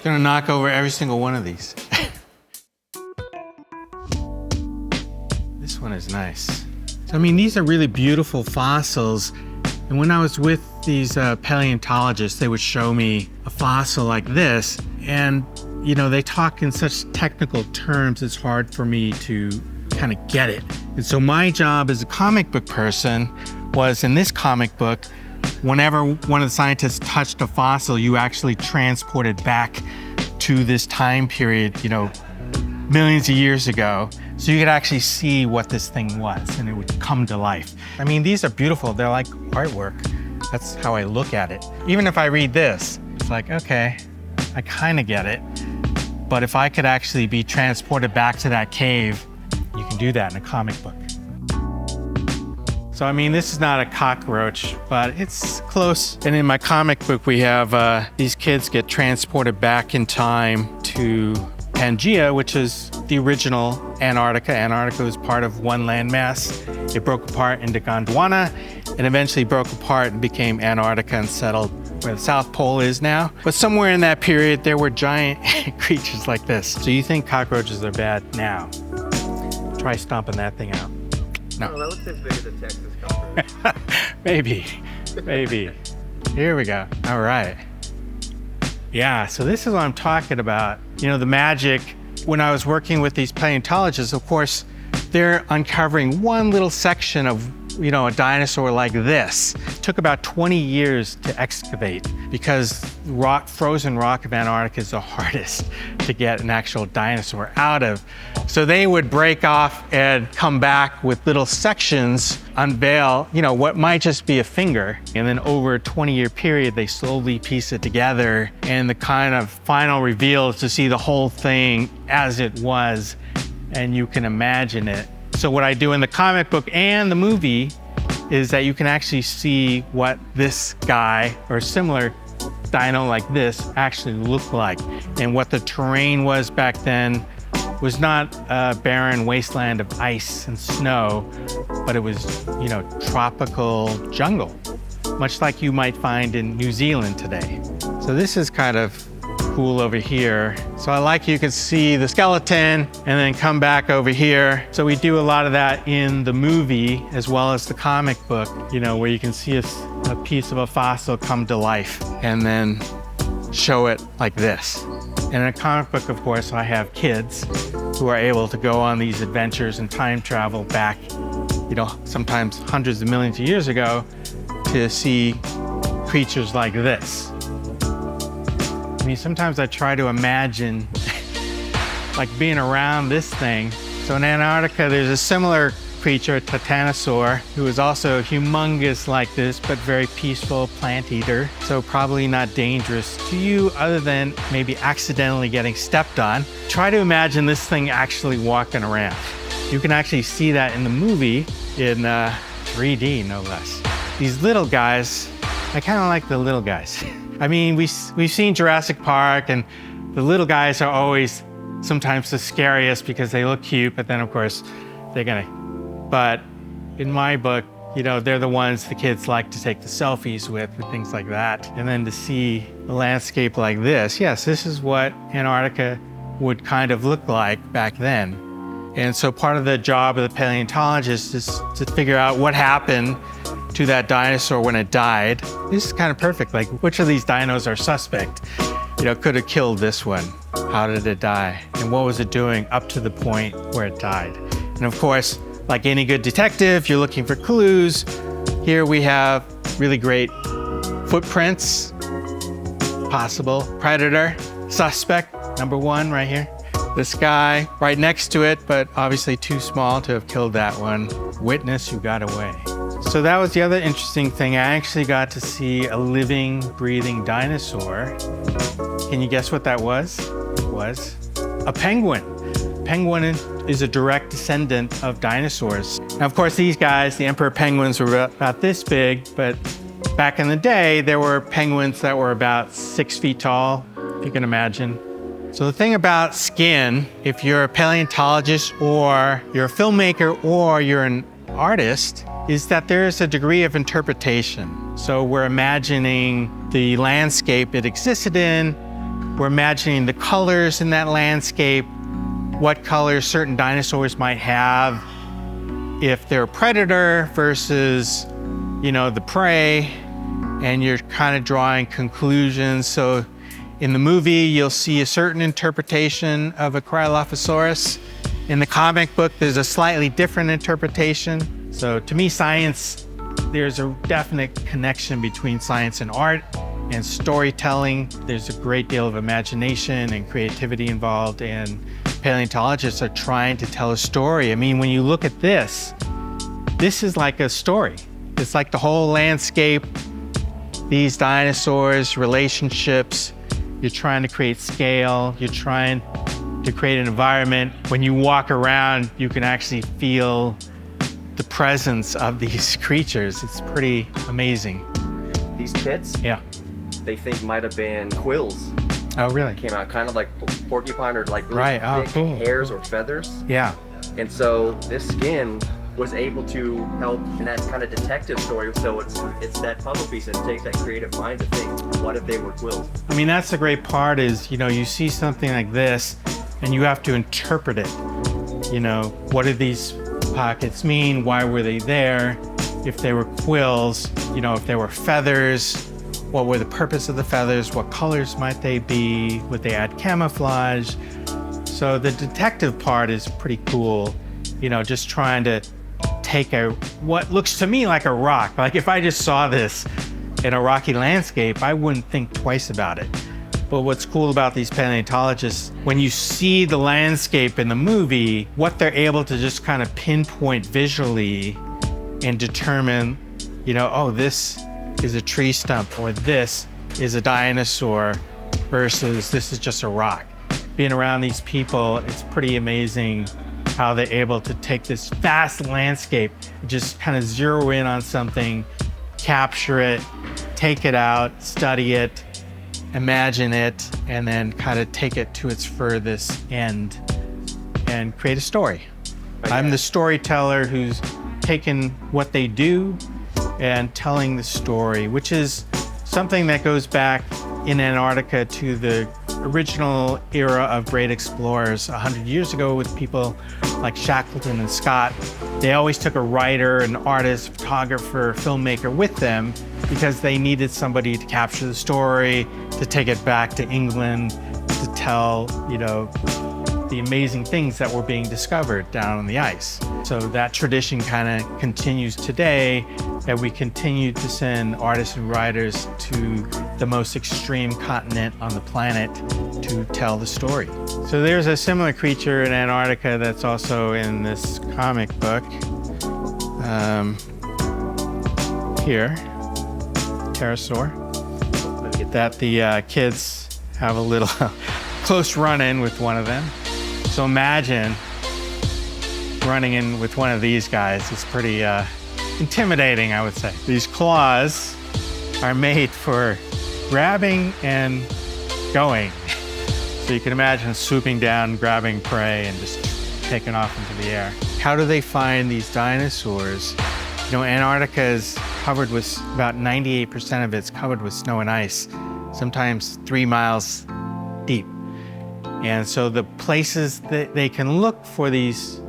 gonna knock over every single one of these. This one is nice. So, I mean, these are really beautiful fossils. And when I was with these paleontologists, they would show me a fossil like this. And, you know, they talk in such technical terms, it's hard for me to kind of get it. And so my job as a comic book person was, in this comic book, whenever one of the scientists touched a fossil, you actually transported back to this time period, you know, millions of years ago. So you could actually see what this thing was and it would come to life. I mean, these are beautiful. They're like artwork. That's how I look at it. Even if I read this, it's like, okay, I kind of get it. But if I could actually be transported back to that cave, you can do that in a comic book. So, I mean, this is not a cockroach, but it's close. And in my comic book, we have these kids get transported back in time to Pangaea, which is the original Antarctica. Antarctica was part of one landmass. It broke apart into Gondwana and eventually broke apart and became Antarctica and settled where the South Pole is now. But somewhere in that period, there were giant creatures like this. So you think cockroaches are bad now? Try stomping that thing out. No. Oh, that looks as big as a Texas cockroach. Maybe. Here we go. All right. Yeah, so this is what I'm talking about. You know, the magic. When I was working with these paleontologists, of course, they're uncovering one little section of, you know, a dinosaur like this. It took about 20 years to excavate because frozen rock of Antarctica is the hardest to get an actual dinosaur out of. So they would break off and come back with little sections, unveil, you know, what might just be a finger. And then over a 20-year period, they slowly piece it together. And the kind of final reveal is to see the whole thing as it was, and you can imagine it. So what I do in the comic book and the movie is that you can actually see what this guy or similar dino like this actually looked like. And what the terrain was back then was not a barren wasteland of ice and snow, but it was, you know, tropical jungle, much like you might find in New Zealand today. So this is kind of cool over here. So I like you can see the skeleton and then come back over here. So we do a lot of that in the movie as well as the comic book, you know, where you can see a piece of a fossil come to life and then show it like this. And in a comic book, of course, I have kids who are able to go on these adventures and time travel back, you know, sometimes hundreds of millions of years ago to see creatures like this. I mean, sometimes I try to imagine like being around this thing. So in Antarctica, there's a similar creature, a titanosaur, who is also humongous like this, but very peaceful plant eater. So probably not dangerous to you other than maybe accidentally getting stepped on. Try to imagine this thing actually walking around. You can actually see that in the movie in 3D, no less. These little guys, I kind of like the little guys. I mean, we've seen Jurassic Park, and the little guys are always sometimes the scariest because they look cute, but then of course they're gonna. But in my book, you know, they're the ones the kids like to take the selfies with and things like that. And then to see a landscape like this, yes, this is what Antarctica would kind of look like back then. And so part of the job of the paleontologist is to figure out what happened to that dinosaur when it died. This is kind of perfect. Like, which of these dinos are suspect? You know, could have killed this one. How did it die? And what was it doing up to the point where it died? And of course, like any good detective, you're looking for clues. Here we have really great footprints, possible predator, suspect, number one right here. This guy right next to it, but obviously too small to have killed that one. Witness who got away. So that was the other interesting thing. I actually got to see a living, breathing dinosaur. Can you guess what that was? It was a penguin. Penguin is a direct descendant of dinosaurs. Now, of course, these guys, the emperor penguins, were about this big, but back in the day, there were penguins that were about 6 feet tall, if you can imagine. So the thing about skin, if you're a paleontologist or you're a filmmaker or you're an artist, is that there is a degree of interpretation. So we're imagining the landscape it existed in, We're imagining the colors in that landscape, what colors certain dinosaurs might have, if they're a predator versus, the prey, and you're kind of drawing conclusions. So in the movie, you'll see a certain interpretation of a Cryolophosaurus. In the comic book, there's a slightly different interpretation. So to me, science, there's a definite connection between science and art and storytelling. There's a great deal of imagination and creativity involved, and paleontologists are trying to tell a story. I mean, when you look at this is like a story. It's like the whole landscape, these dinosaurs, relationships. You're trying to create scale. You're trying to create an environment. When you walk around, you can actually feel the presence of these creatures. It's pretty amazing. These pits, Yeah. they think might have been quills. Oh, really? Came out kind of like porcupine or like really Right. Oh, thick cool. hairs or feathers. Yeah. And so this skin was able to help in that kind of detective story. So it's that puzzle piece that takes that creative mind to think, what if they were quills? I mean, that's the great part is, you see something like this and you have to interpret it. What do these pockets mean? Why were they there? If they were quills, if they were feathers, what were the purpose of the feathers? What colors might they be? Would they add camouflage? So the detective part is pretty cool. Just trying to take what looks to me like a rock. Like if I just saw this in a rocky landscape, I wouldn't think twice about it. But what's cool about these paleontologists, when you see the landscape in the movie, what they're able to just kind of pinpoint visually and determine, oh, this is a tree stump, or this is a dinosaur versus this is just a rock. Being around these people, it's pretty amazing how they're able to take this vast landscape, just kind of zero in on something, capture it, take it out, study it, imagine it, and then kind of take it to its furthest end and create a story. I'm the storyteller who's taken what they do and telling the story, which is something that goes back in Antarctica to the original era of great explorers 100 years ago with people like Shackleton and Scott. They always took a writer, an artist, photographer, filmmaker with them because they needed somebody to capture the story, to take it back to England, to tell, the amazing things that were being discovered down on the ice. So that tradition kind of continues today, and we continue to send artists and writers to the most extreme continent on the planet to tell the story. So there's a similar creature in Antarctica that's also in this comic book. Here, pterosaur, that the kids have a little close run-in with one of them. So imagine running in with one of these guys. It's pretty intimidating, I would say. These claws are made for grabbing and going. So you can imagine swooping down, grabbing prey, and just taking off into the air. How do they find these dinosaurs? Antarctica is covered with, about 98% of it's covered with snow and ice, sometimes 3 miles deep. And so the places that they can look for these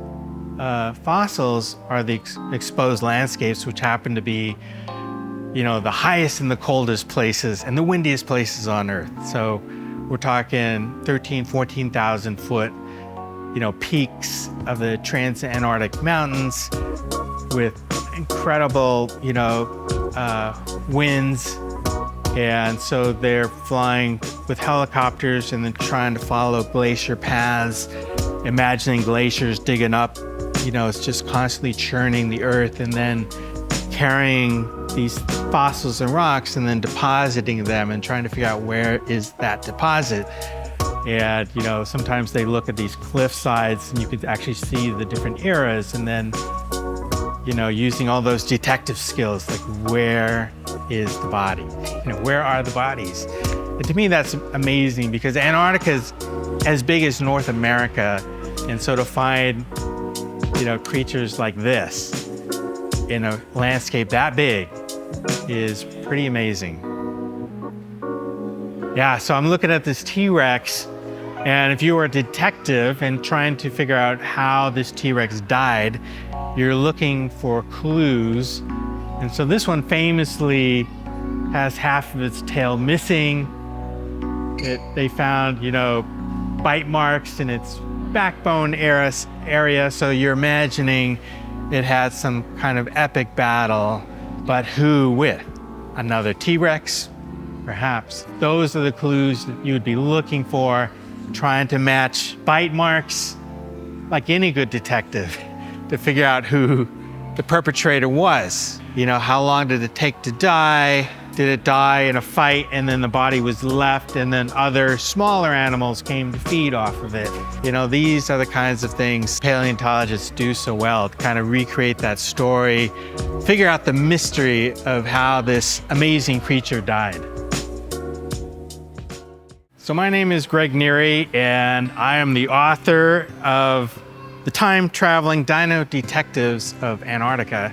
fossils are the exposed landscapes, which happen to be, the highest and the coldest places and the windiest places on Earth. So we're talking 13,000, 14,000 foot, peaks of the Transantarctic Mountains with incredible, winds. And so they're flying with helicopters and then trying to follow glacier paths, imagining glaciers digging up. It's just constantly churning the earth and then carrying these fossils and rocks and then depositing them and trying to figure out where is that deposit. And, sometimes they look at these cliff sides and you could actually see the different eras, and then, using all those detective skills, like where is the body? Where are the bodies? And to me, that's amazing because Antarctica is as big as North America. And so to find, creatures like this in a landscape that big is pretty amazing. Yeah, so I'm looking at this T-Rex, and if you were a detective and trying to figure out how this T-Rex died, you're looking for clues. And so this one famously has half of its tail missing. They found, bite marks in its backbone area, so you're imagining it had some kind of epic battle, but who with? Another T-Rex? Perhaps. Those are the clues that you would be looking for, trying to match bite marks, like any good detective, to figure out who the perpetrator was. How long did it take to die? Did it die in a fight and then the body was left and then other smaller animals came to feed off of it? These are the kinds of things paleontologists do so well, to kind of recreate that story, figure out the mystery of how this amazing creature died. So my name is Greg Neri, and I am the author of the time-traveling Dino Detectives of Antarctica.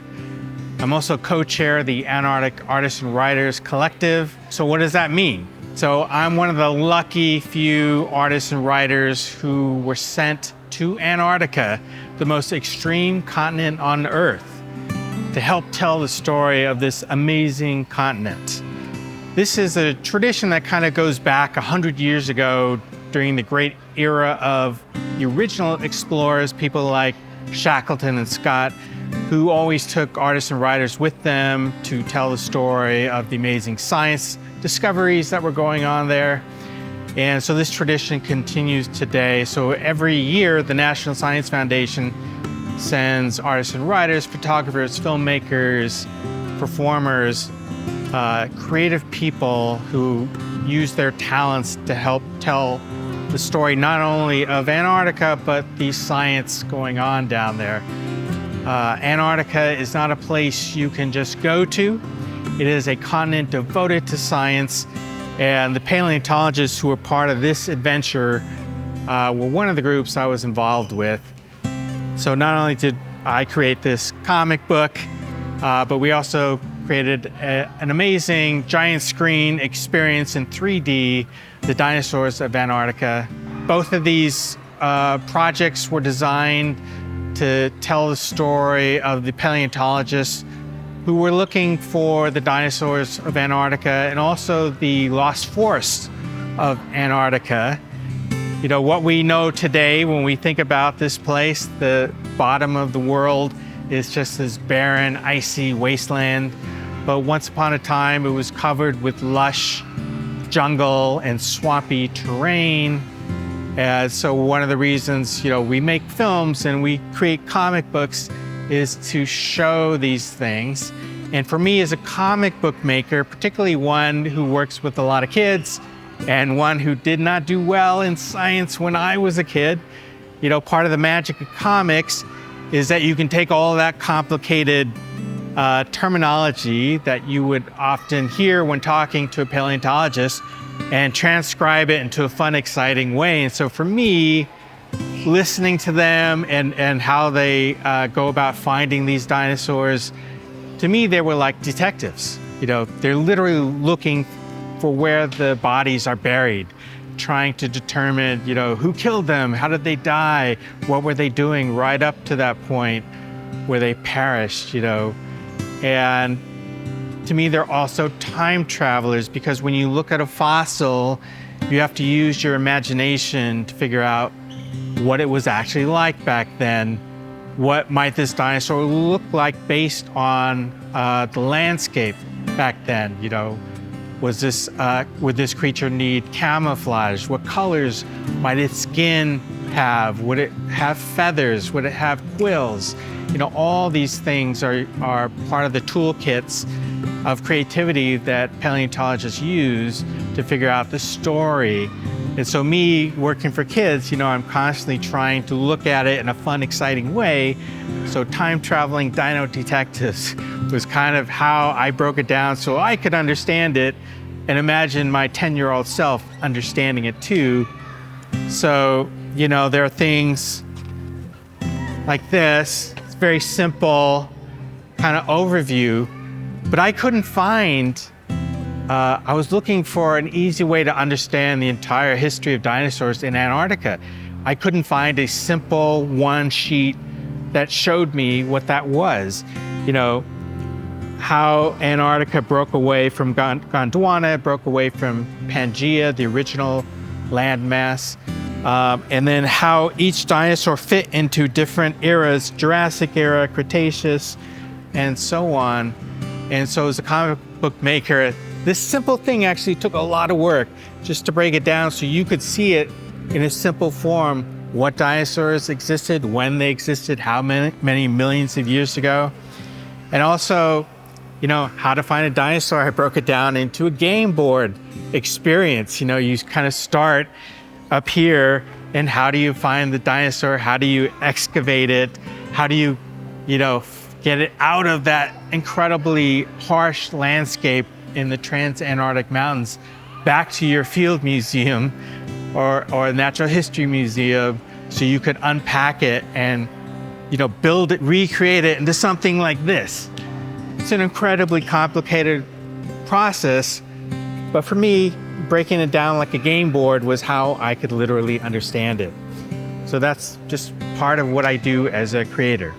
I'm also co-chair of the Antarctic Artists and Writers Collective. So what does that mean? So I'm one of the lucky few artists and writers who were sent to Antarctica, the most extreme continent on Earth, to help tell the story of this amazing continent. This is a tradition that kind of goes back 100 years ago during the great era of the original explorers, people like Shackleton and Scott, who always took artists and writers with them to tell the story of the amazing science discoveries that were going on there. And so this tradition continues today. So every year, the National Science Foundation sends artists and writers, photographers, filmmakers, performers, creative people who use their talents to help tell the story not only of Antarctica, but the science going on down there. Antarctica is not a place you can just go to. It is a continent devoted to science, and the paleontologists who were part of this adventure were one of the groups I was involved with. So not only did I create this comic book, but we also created an amazing giant screen experience in 3D, the Dinosaurs of Antarctica. Both of these projects were designed to tell the story of the paleontologists who were looking for the dinosaurs of Antarctica and also the lost forests of Antarctica. What we know today when we think about this place, the bottom of the world is just this barren, icy wasteland. But once upon a time, it was covered with lush jungle and swampy terrain. And so one of the reasons, we make films and we create comic books is to show these things. And for me as a comic book maker, particularly one who works with a lot of kids and one who did not do well in science when I was a kid, part of the magic of comics is that you can take all of that complicated terminology that you would often hear when talking to a paleontologist and transcribe it into a fun, exciting way. And so for me, listening to them and how they go about finding these dinosaurs, to me, they were like detectives. They're literally looking for where the bodies are buried, trying to determine, who killed them, how did they die, what were they doing right up to that point where they perished, And to me, they're also time travelers, because when you look at a fossil, you have to use your imagination to figure out what it was actually like back then. What might this dinosaur look like based on the landscape back then? Would this creature need camouflage? What colors might its skin have? Would it have feathers? Would it have quills? All these things are part of the toolkits of creativity that paleontologists use to figure out the story. And so me working for kids, I'm constantly trying to look at it in a fun, exciting way. So time-traveling Dino Detectives was kind of how I broke it down so I could understand it and imagine my 10-year-old self understanding it too. So, there are things like this. It's very simple kind of overview, but I couldn't find I was looking for an easy way to understand the entire history of dinosaurs in Antarctica. I couldn't find a simple one sheet that showed me what that was. You know, how Antarctica broke away from Gondwana, broke away from Pangaea, the original landmass, and then how each dinosaur fit into different eras, Jurassic era, Cretaceous, and so on. And so as a comic book maker, this simple thing actually took a lot of work just to break it down so you could see it in a simple form, what dinosaurs existed, when they existed, how many millions of years ago. And also, you know, how to find a dinosaur. I broke it down into a game board experience. You know, you kind of start up here, and how do you find the dinosaur? How do you excavate it? How do you, you know, get it out of that incredibly harsh landscape in the Trans-Antarctic Mountains back to your field museum or natural history museum so you could unpack it and, you know, build it, recreate it into something like this. It's an incredibly complicated process, but for me, breaking it down like a game board was how I could literally understand it. So that's just part of what I do as a creator.